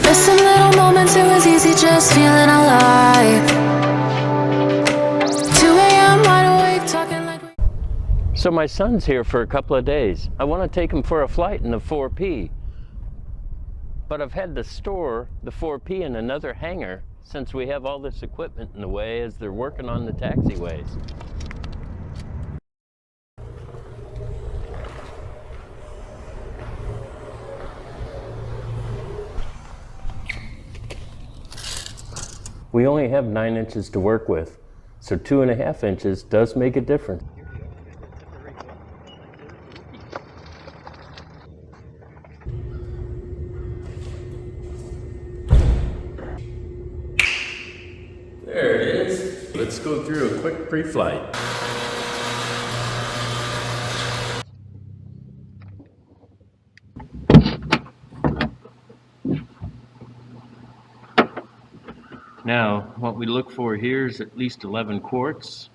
Missing little moments, it was easy just feeling alive. 2 a.m. wide awake, talking like So my son's here for a couple of days. I want to take him for a flight in the 4P. But I've had to store the 4P in another hangar since we have all this equipment in the way as they're working on the taxiways. We only have 9 inches to work with, so 2.5 inches does make a difference. There it is. Let's go through a quick pre-flight. Now, what we look for here is at least 11 quarts.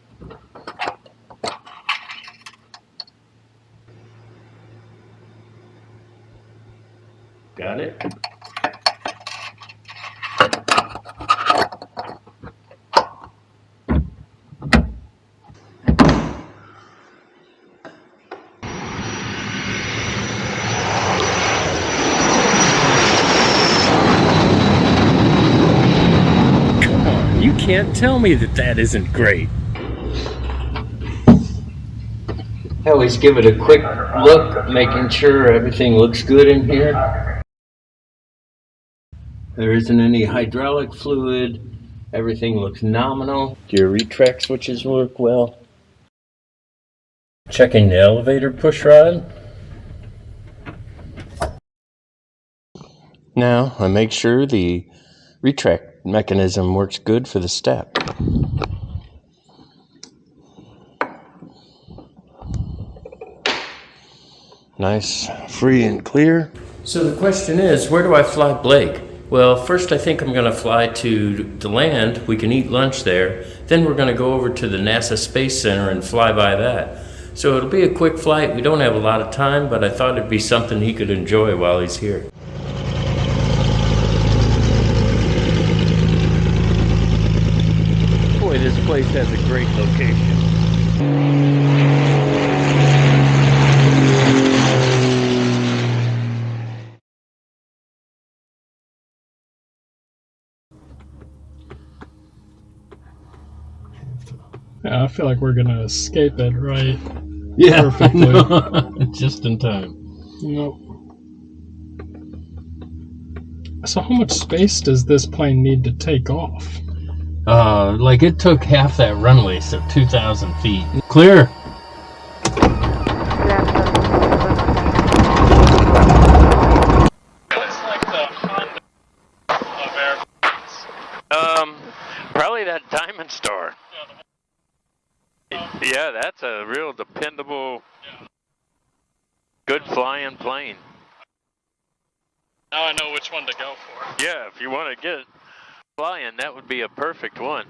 Got it? You can't tell me that that isn't great. I always give it a quick look, making sure everything looks good in here. There isn't any hydraulic fluid. Everything looks nominal. Do your retract switches work well? Checking the elevator push rod. Now I make sure the retract mechanism works good for the step. Nice, free and clear. So the question is, where do I fly Blake? Well, first I think I'm going to fly to DeLand. We can eat lunch there. Then we're going to go over to the NASA Space Center and fly by that. So it'll be a quick flight. We don't have a lot of time, but I thought it'd be something he could enjoy while he's here. Boy, this place has a great location. Yeah, I feel like we're gonna escape it, right? Yeah, Perfectly. just in time. Nope. So how much space does this plane need to take off? Like it took half that runway, so 2,000 feet. Clear. What's like the Honda of airplanes? Probably that Diamond Star. Yeah, that's a real dependable, good flying plane. Now I know which one to go for. Yeah, if you want to get flying, that would be a perfect one.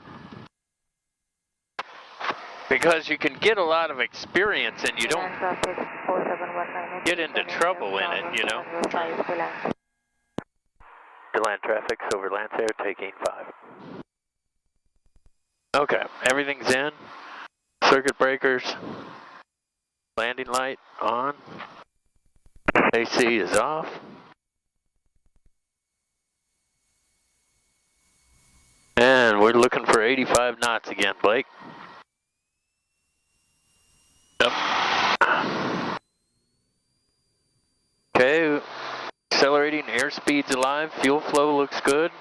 Because you can get a lot of experience and you don't get into trouble in it, you know. DeLand traffic, over Lancair, taking 5. Okay, everything's in. Circuit breakers, landing light on, AC is off. And we're looking for 85 knots again, Blake. Yep. Okay, accelerating, airspeed's alive, fuel flow looks good.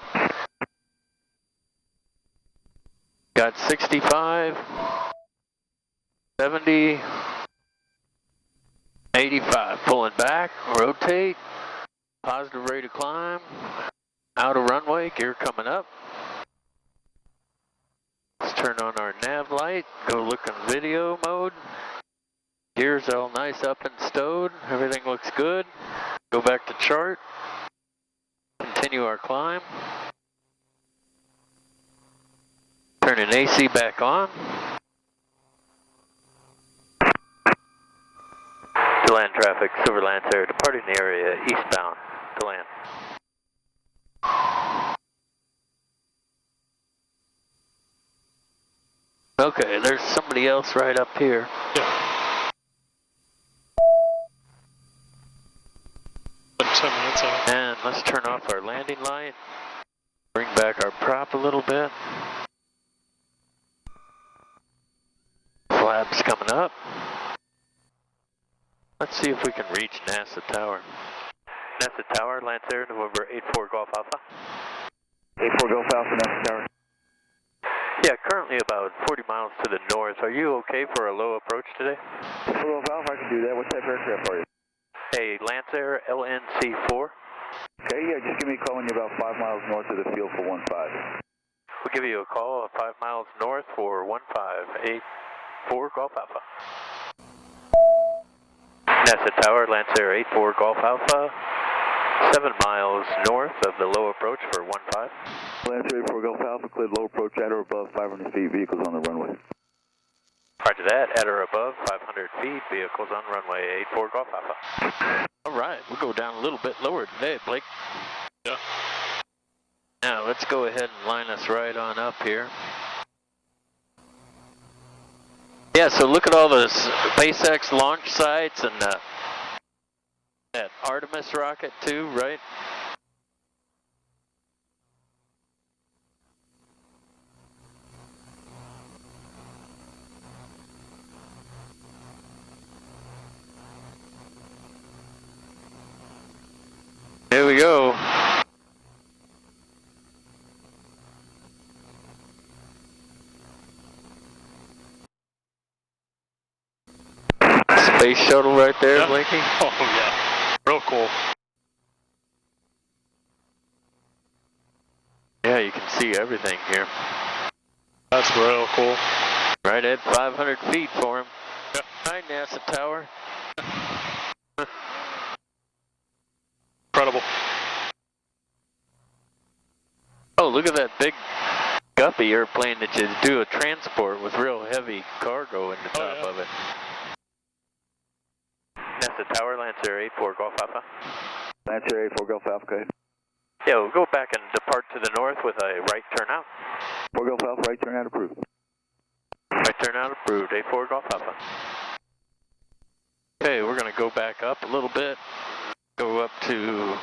Got 65. 70, 85, pulling back, rotate, positive rate of climb, out of runway, gear coming up. Let's turn on our nav light, go look in video mode. Gears all nice up and stowed, everything looks good. Go back to chart, continue our climb. Turning AC back on. DeLand traffic, Silver Lancair, departing the area, eastbound, DeLand. Okay, there's somebody else right up here. Yeah. 10 minutes out. And let's turn off our landing light. Bring back our prop a little bit. Flaps coming up. Let's see if we can reach NASA Tower. NASA Tower, Lancair, November 84 Golf Alpha. 84 Golf Alpha, NASA Tower. Yeah, currently about 40 miles to the north. Are you okay for a low approach today? 84 Golf Alpha, I can do that. What type of aircraft are you? Hey, Lancair LNC4. Okay, yeah, just give me a call when you're about 5 miles north of the field for 15. We'll give you a call 5 miles north for 1584 Golf Alpha. NASA Tower, Lancair 84 Golf Alpha. 7 miles north of the low approach for 15. Lancair 84 Golf Alpha, cleared low approach at or above 500 feet, vehicles on the runway. Roger that, at or above 500 feet, vehicles on runway 84 Golf Alpha. All right, we'll go down a little bit lower today, Blake. Yeah. Now, let's go ahead and line us right on up here. Yeah, so look at all the SpaceX launch sites and that Artemis rocket too, right? Here we go. Space shuttle right there, Yeah. Blakey. Oh, yeah. Real cool. Yeah, you can see everything here. That's real cool. Right at 500 feet for him. Yeah. Hi, NASA Tower. Incredible. Oh, look at that big Guppy airplane that you do a transport with real heavy cargo in the top of it. NASA Tower, Lancair 84 Golf Alpha. Lancair 84 Golf Alpha, okay. Yeah, we'll go back and depart to the north with a right turnout. 4 Golf Alpha, right turn out approved. Right turnout approved, 84 Golf Alpha. Okay, we're going to go back up a little bit. Go up to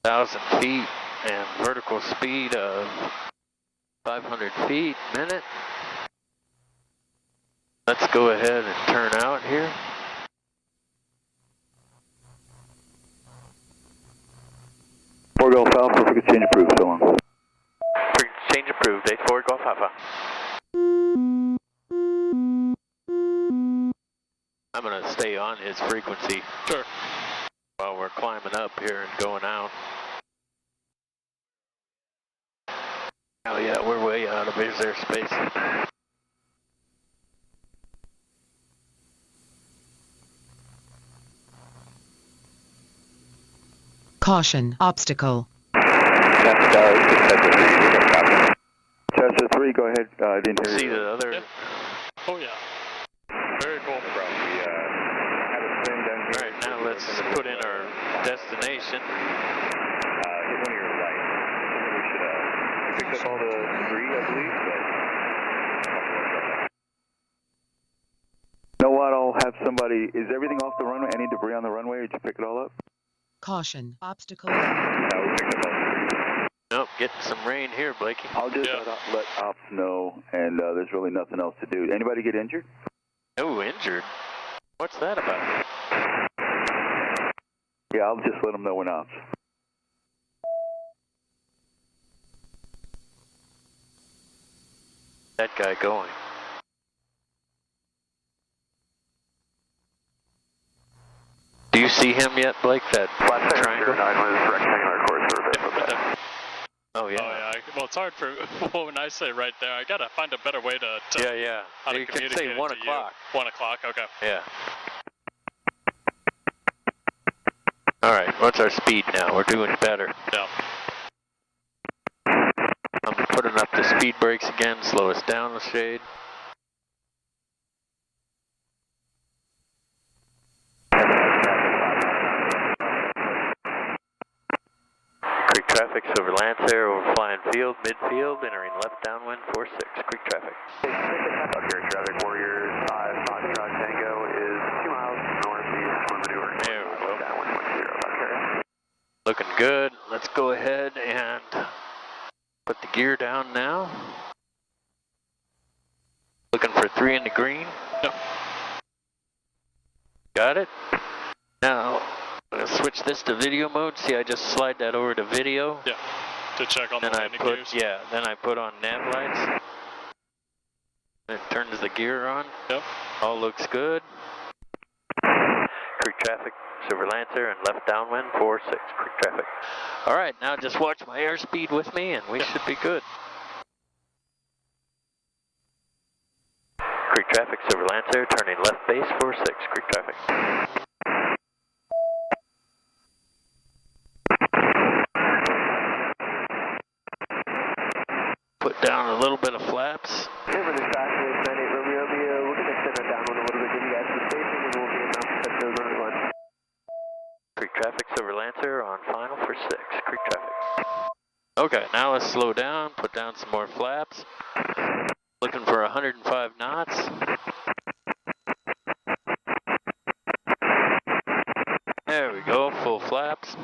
1,000 feet and vertical speed of 500 feet a minute. Let's go ahead and turn out here. Four Golf Alpha, frequency change approved, so long. Frequency change approved, 84 Golf Alpha. I'm going to stay on his frequency. Sure. While we're climbing up here and going out. Oh yeah, we're way out of his airspace. Caution, obstacle. Cessna 3, go ahead. Didn't hear See you. the other... Yeah. Oh, yeah. Very cool. Alright, now let's put in our destination. Hit one of your right. We should pick up all the debris, I believe, but... You know what, I'll have somebody... Is everything off the runway? Any debris on the runway, or did you pick it all up? Caution, obstacle. No, we picked up all the debris. Nope, getting some rain here, Blakey. I'll just let ops know, and there's really nothing else to do. Anybody get injured? Oh, injured? What's that about? Yeah, I'll just let them know when ops. That guy going. Do you see him yet, Blake? That triangle? Oh, yeah. Oh, yeah. Well, it's hard for, well, when I say right there, I gotta find a better way to Yeah. how to You can communicate say it 1 to you. o'clock. 1 o'clock, okay. Yeah. Alright, what's our speed now? We're doing better. Yeah. I'm putting up the speed brakes again, slow us down a shade. Creek traffic, Silver Lancer, over flying field, midfield, entering left downwind, 46, creek traffic. Here, traffic Warrior 5, Foxtrot Tango is 2 miles northeast for maneuver. There we go. Downwind 10, Looking good. Let's go ahead and put the gear down now. Looking for 3 in the green. Yep. Got it. Now, I'm going to switch this to video mode. See, I just slide that over to video. Yeah. To check on the Then I landing put, gears. yeah, then I put on nav lights. It turns the gear on. Yep. All looks good. Creek traffic, Silver Lancer, and left downwind, 46, creek traffic. All right, now just watch my airspeed with me, and we should be good. Creek traffic, Silver Lancer, turning left base, 46, creek traffic. Put down a little bit of flaps. Over this Taxiway 98 Romeo, we're going to extend that downwind a little bit, give you guys some spacing, and we'll be enough to set those on one. Creek traffic, Silver Lancer, on final for 6, creek traffic. Okay, now let's slow down, put down some more flaps. Looking for 105 knots. There we go, full flaps.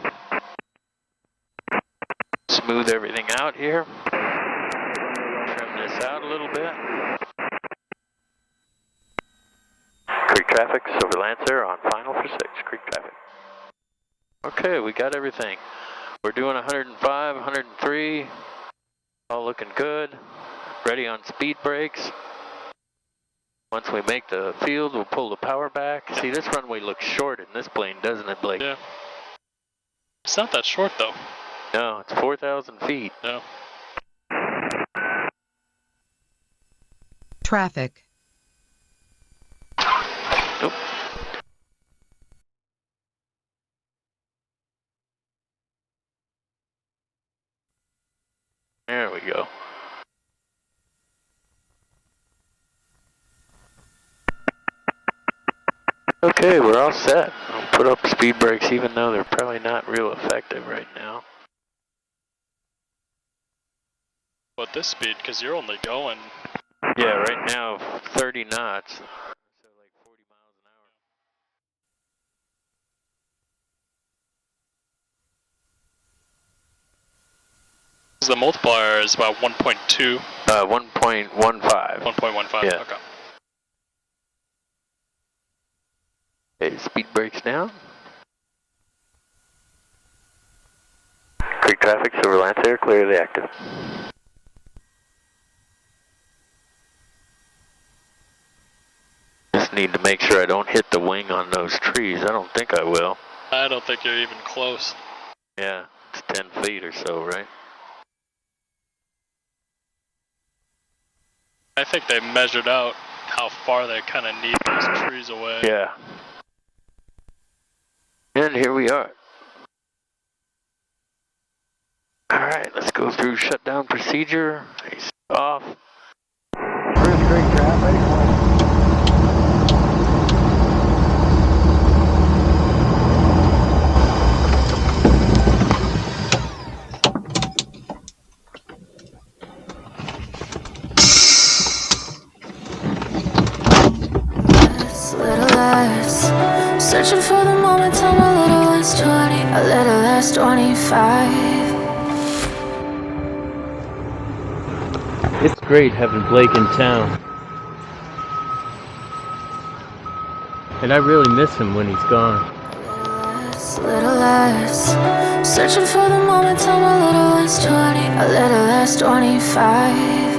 Smooth everything out here. Trim this out a little bit. Creek traffic, Silver Lancer, on final for 6, creek traffic. Okay, we got everything. We're doing 105, 103. All looking good. Ready on speed brakes. Once we make the field, we'll pull the power back. See, this runway looks short in this plane, doesn't it, Blake? Yeah. It's not that short though. No, it's 4,000 feet. No. Traffic. Nope. There we go. Okay, we're all set. I'll put up speed brakes even though they're probably not real effective right now. But this speed, because you're only going. Yeah, right now 30 knots. So like 40 miles an hour. The multiplier is about 1.2. 1.15. 1.15. Yeah. Okay. Okay, speed brakes down. Creek traffic, Silver Lancer, clearly active. Just need to make sure I don't hit the wing on those trees. I don't think I will. I don't think you're even close. Yeah, it's 10 feet or so, right? I think they measured out how far they kind of need those trees away. Yeah. And here we are. Alright, let's go through shutdown procedure. He's off. Spruce Creek traffic. Little less, searching for the moment, I'm a little less 20, a little less 25. It's great having Blake in town. And I really miss him when he's gone. Little less, searching for the moment, I'm a little less 20, a little less 25.